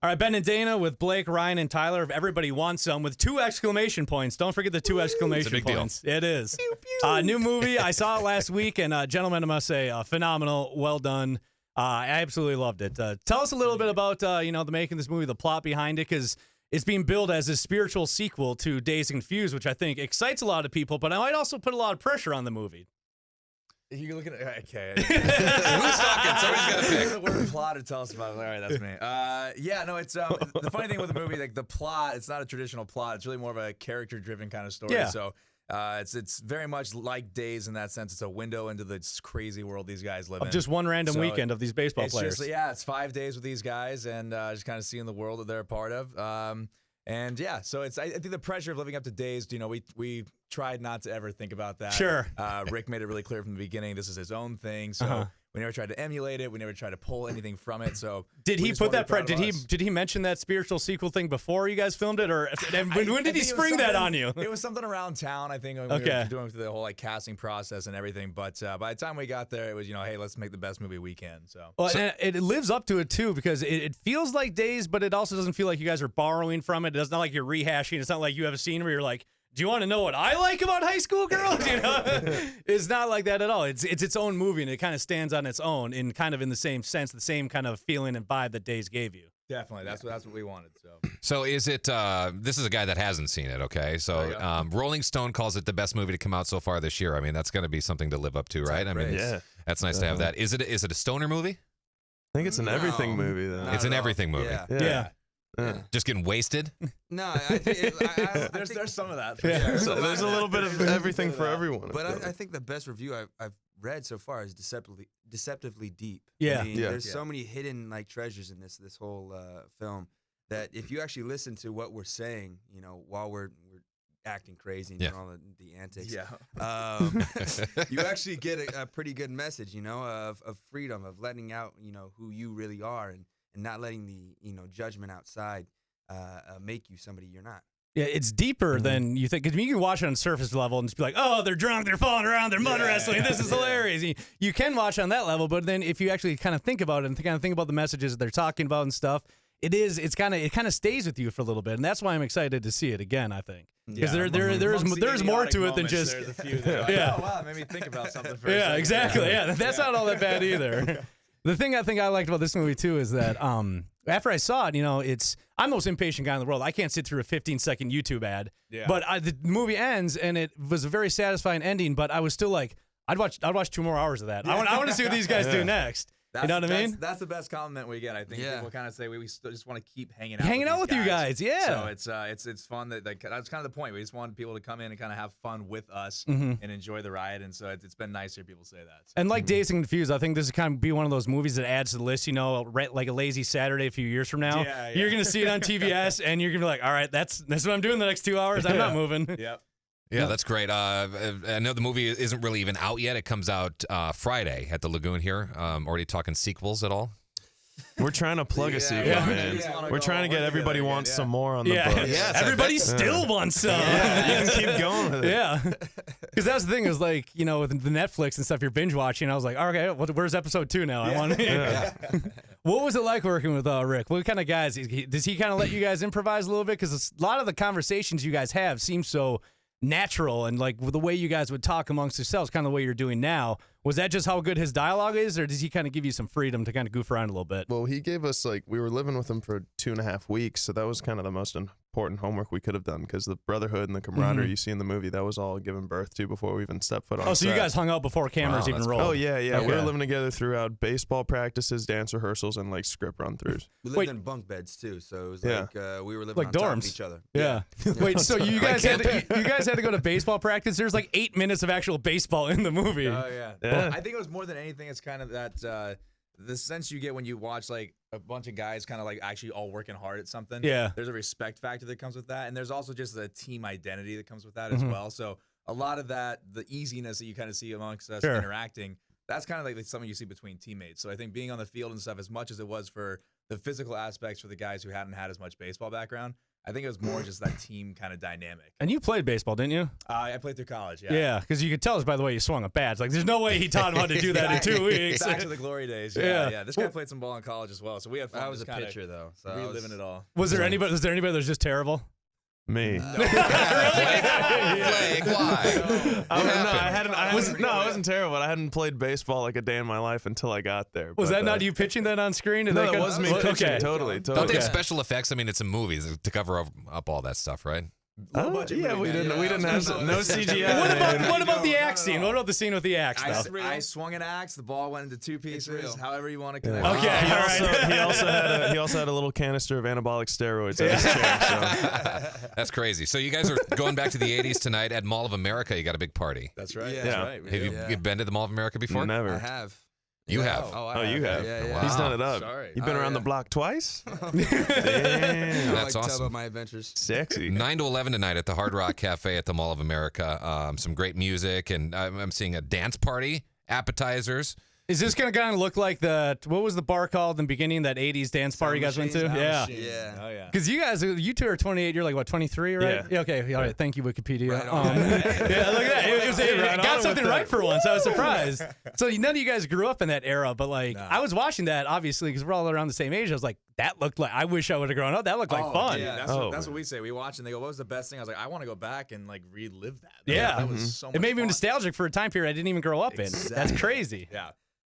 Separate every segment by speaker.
Speaker 1: All right, Ben and Dana with Blake, Ryan, and Tyler. If everybody wants some, with 2 exclamation points. Don't forget the 2 exclamation
Speaker 2: big deal.
Speaker 1: points. It is. Pew, pew. New movie. I saw it last week, and gentlemen, I must say, phenomenal. Well done. I absolutely loved it. Tell us a little bit about the making of this movie, the plot behind it, because it's being billed as a spiritual sequel to Dazed and Confused, which I think excites a lot of people, but I might also put a lot of pressure on the movie.
Speaker 3: You're looking at okay.
Speaker 2: Who's talking? Somebody's got to pick.
Speaker 3: The word plot to tell us about it. All right, that's me. It's the funny thing with the movie, like the plot. It's not a traditional plot. It's really more of a character-driven kind of story.
Speaker 1: Yeah.
Speaker 3: So it's very much like Days in that sense. It's a window into this crazy world these guys live in.
Speaker 1: Just one random weekend of these baseball players.
Speaker 3: It's 5 days with these guys and just kind of seeing the world that they're a part of. So I think the pressure of living up to Dazed, we tried not to ever think about that.
Speaker 1: Sure.
Speaker 3: Rick made it really clear from the beginning, this is his own thing. So we never tried to emulate it. We never tried to pull anything from it. So
Speaker 1: did he put that? Did he mention that spiritual sequel thing before you guys filmed it, or when did he spring that on you?
Speaker 3: It was something around town, I think. When we were doing the whole casting process and everything. But by the time we got there, it was hey, let's make the best movie we can.
Speaker 1: And it lives up to it too, because it feels like Dazed, but it also doesn't feel like you guys are borrowing from it. It's not like you're rehashing. It's not like you have a scene where you're like, do you want to know what I like about high school girls? It's not like that at all. It's its own movie, and it kind of stands on its own in kind of in the same sense, the same kind of feeling and vibe that Dazed gave you.
Speaker 3: Definitely, that's what we wanted.
Speaker 2: So is it? This is a guy that hasn't seen it. Okay, so Rolling Stone calls it the best movie to come out so far this year. I mean, that's going to be something to live up to, right? I mean, that's nice to have that. Is it a stoner movie?
Speaker 4: I think it's an everything movie, though.
Speaker 2: It's an everything movie.
Speaker 1: Yeah.
Speaker 2: Just getting wasted?
Speaker 5: No, I think
Speaker 3: there's some of that.
Speaker 4: Yeah, so there's a little bit of everything for everyone.
Speaker 5: But I think the best review I've read so far is deceptively deep.
Speaker 1: Yeah.
Speaker 5: I mean, there's so many hidden treasures in this whole film that if you actually listen to what we're saying, while we're acting crazy and doing all the antics, you actually get a pretty good message, of freedom, of letting out, who you really are, and not letting the judgment outside make you somebody you're not.
Speaker 1: Yeah, it's deeper than you think. Because you can watch it on surface level and just be like, oh, they're drunk, they're falling around, they're mud wrestling, this is hilarious. You can watch on that level, but then if you actually kind of think about it and kind of think about the messages they're talking about and stuff, it kind of stays with you for a little bit, and that's why I'm excited to see it again. I think because there's more to it than just
Speaker 3: oh wow, it made me think about something. For a second.
Speaker 1: Exactly. Yeah, that's not all that bad either. The thing I think I liked about this movie too is that after I saw it, I'm the most impatient guy in the world. I can't sit through a 15-second YouTube ad. Yeah. But the movie ends and it was a very satisfying ending. But I was still like, I'd watch 2 more hours of that. Yeah. I want to see what these guys do next. You know what I mean?
Speaker 3: That's the best compliment we get. I think people kind of say we still just want to keep hanging out
Speaker 1: with you guys. Yeah.
Speaker 3: So it's fun that that's kind of the point. We just want people to come in and kind of have fun with us and enjoy the ride. And so it's been nice to hear people say that. So.
Speaker 1: And like Dazed and Confused, I think this is kind of be one of those movies that adds to the list. Like a lazy Saturday a few years from now. Yeah. You're gonna see it on TBS, and you're gonna be like, all right, that's what I'm doing the next 2 hours. I'm not moving.
Speaker 3: Yep.
Speaker 2: Yeah, that's great. I know the movie isn't really even out yet. It comes out Friday at the Lagoon here. Already talking sequels at all?
Speaker 4: We're trying to plug a sequel, man. We're trying to get everybody wants some more on the books.
Speaker 1: Yes, everybody still wants some.
Speaker 4: You can keep going with it.
Speaker 1: Yeah. Because that's the thing is like, with the Netflix and stuff you're binge watching, I was like, okay, where's episode 2 now? I want What was it like working with Rick? What kind of guys? Does he kind of let you guys improvise a little bit? Because a lot of the conversations you guys have seem so natural, and like the way you guys would talk amongst yourselves, kind of the way you're doing now. Was that just how good his dialogue is, or does he kind of give you some freedom to kind of goof around a little bit?
Speaker 4: Well, he gave us, we were living with him for 2.5 weeks, so that was kind of the most important homework we could have done, because the brotherhood and the camaraderie you see in the movie, that was all given birth to before we even stepped foot on set.
Speaker 1: So you guys hung out before cameras even rolled?
Speaker 4: Oh, yeah. Okay. We were living together throughout baseball practices, dance rehearsals, and script run-throughs.
Speaker 5: We lived in bunk beds, too, so it was we were living
Speaker 1: like
Speaker 5: on
Speaker 1: dorms.
Speaker 5: top of each other.
Speaker 1: Yeah. Wait, so you guys had to go to baseball practice? There's 8 minutes of actual baseball in the movie.
Speaker 3: Oh, yeah. Well, I think it was more than anything, it's kind of that the sense you get when you watch a bunch of guys kind of actually all working hard at something.
Speaker 1: Yeah.
Speaker 3: There's a respect factor that comes with that, and there's also just a team identity that comes with that as well. So a lot of that, the easiness that you kind of see amongst us interacting, that's kind of something you see between teammates. So I think being on the field and stuff, as much as it was for the physical aspects for the guys who hadn't had as much baseball background, I think it was more just that team kind of dynamic.
Speaker 1: And you played baseball, didn't you?
Speaker 3: I played through college. Yeah.
Speaker 1: Yeah, because you could tell us by the way you swung a bat. It's like, there's no way he taught him how to do that in 2 weeks.
Speaker 3: Back to the glory days. Yeah. This guy played some ball in college as well, so we had fun.
Speaker 5: I was a
Speaker 3: just
Speaker 5: pitcher though, so
Speaker 3: reliving it all.
Speaker 1: Was there anybody that was just terrible?
Speaker 4: Me.
Speaker 2: Blake, why?
Speaker 4: I wasn't terrible. I hadn't played baseball like a day in my life until I got there.
Speaker 1: Was that not you pitching that on screen?
Speaker 4: No, that was me pitching.
Speaker 1: Okay.
Speaker 4: Totally.
Speaker 2: Don't they have special effects? I mean, it's a movie to cover up all that stuff, right?
Speaker 4: Yeah, we didn't have no CGI.
Speaker 1: What about the axe scene? What about the scene with the axe?
Speaker 3: I swung an axe. The ball went into 2 pieces. However you want to connect.
Speaker 1: Okay.
Speaker 4: He also had a little canister of anabolic steroids in his chair. So.
Speaker 2: That's crazy. So you guys are going back to the 80s tonight at Mall of America. You got a big party.
Speaker 3: That's right.
Speaker 5: Yeah.
Speaker 3: That's right.
Speaker 2: Have you been to the Mall of America before?
Speaker 4: Never.
Speaker 5: I have.
Speaker 2: You have.
Speaker 5: Oh,
Speaker 4: you have.
Speaker 5: Yeah.
Speaker 2: Wow.
Speaker 4: He's done it up.
Speaker 3: Sorry.
Speaker 4: You've been around the block twice?
Speaker 5: I
Speaker 4: Damn.
Speaker 2: That's
Speaker 5: like to tell
Speaker 2: awesome.
Speaker 5: about my adventures.
Speaker 4: Sexy.
Speaker 2: 9 to 11 tonight at the Hard Rock Cafe at the Mall of America. Some great music, and I'm seeing a dance party, appetizers.
Speaker 1: Is this going to kind of look like what was the bar called in the beginning, that 80s dance bar you guys went to? Yeah.
Speaker 3: Oh, yeah.
Speaker 1: Because you two are 28, you're like, what, 23, right?
Speaker 4: Yeah.
Speaker 1: Okay, all right, thank you, Wikipedia.
Speaker 3: Right on.
Speaker 1: Yeah, look at that. It got something
Speaker 4: with
Speaker 1: right for once. I was surprised. So none of you guys grew up in that era, but like,
Speaker 3: No.
Speaker 1: I was watching that, obviously, because we're all around the same age. I was like, that looked like, I wish I would have grown up. That looked like fun.
Speaker 3: Yeah, that's what we say. We watch and they go, what was the best thing? I was like, I want to go back and like relive that.
Speaker 1: Yeah.
Speaker 3: That was so much
Speaker 1: It made me
Speaker 3: fun.
Speaker 1: nostalgic for a time period I didn't even grow up in. That's
Speaker 3: Exactly.
Speaker 1: crazy.
Speaker 3: Yeah.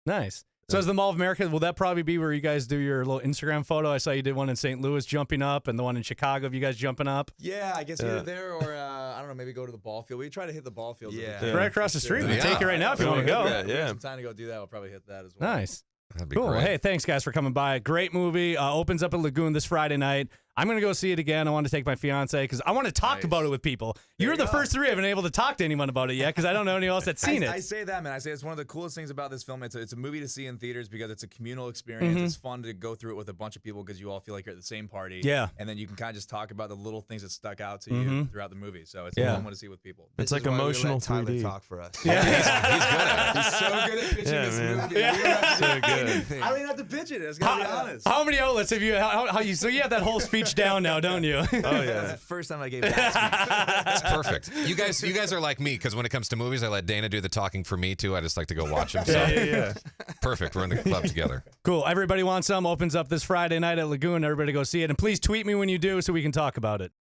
Speaker 1: Nice. So as the Mall of America, will that probably be where you guys do your little Instagram photo? I saw you did one in St. Louis jumping up and the one in Chicago of you guys jumping up.
Speaker 3: Yeah, I guess either there or I don't know, maybe go to the ball field. We try to hit the ball field.
Speaker 5: Yeah.
Speaker 1: Right across the street. We'll
Speaker 2: Yeah.
Speaker 1: take it right now if you want to go.
Speaker 3: If we have
Speaker 4: Yeah.
Speaker 3: some time to go do that. We'll probably hit that as well.
Speaker 1: Nice.
Speaker 2: That'd be
Speaker 1: Cool.
Speaker 2: great.
Speaker 1: Hey, thanks guys for coming by. Great movie. Opens up at Lagoon this Friday night. I'm going to go see it again. I want to take my fiance because I want to talk
Speaker 3: Nice.
Speaker 1: about it with people.
Speaker 3: There
Speaker 1: You're
Speaker 3: you
Speaker 1: the
Speaker 3: go.
Speaker 1: first three I haven't been able to talk to anyone about it yet because I don't know anyone else that's seen
Speaker 3: I
Speaker 1: it.
Speaker 3: say that, man. I say it's one of the coolest things about this film. It's a movie to see in theaters because it's a communal experience.
Speaker 1: Mhm.
Speaker 3: It's fun to go through it with a bunch of people because you all feel like you're at the same party.
Speaker 1: Yeah.
Speaker 3: And then you can kind of just talk about the little things that stuck out to
Speaker 1: Mhm.
Speaker 3: you throughout the movie. So it's
Speaker 1: Yeah.
Speaker 3: a fun one to see with people.
Speaker 4: It's
Speaker 5: This
Speaker 4: like
Speaker 5: is why we let
Speaker 4: emotional
Speaker 5: Tyler
Speaker 4: 3D.
Speaker 5: talk for us.
Speaker 1: Yeah.
Speaker 2: He's good at it.
Speaker 5: He's so good at pitching
Speaker 4: Yeah,
Speaker 5: this
Speaker 4: man.
Speaker 5: movie. We don't have to
Speaker 4: So
Speaker 5: do
Speaker 4: good.
Speaker 5: anything.
Speaker 3: I don't even have to pitch it. It's got to be honest.
Speaker 1: How many outlets have you? How you? So you have that whole speech down now, don't you?
Speaker 4: Oh
Speaker 3: That's
Speaker 4: yeah.
Speaker 3: the first time I gave that
Speaker 2: That's perfect. You guys are like me because when it comes to movies, I let Dana do the talking for me too. I just like to go watch them. So
Speaker 4: Yeah.
Speaker 2: perfect. We're in the club together.
Speaker 1: Cool. Everybody wants some. Opens up this Friday night at Lagoon. Everybody go see it. And please tweet me when you do so we can talk about it.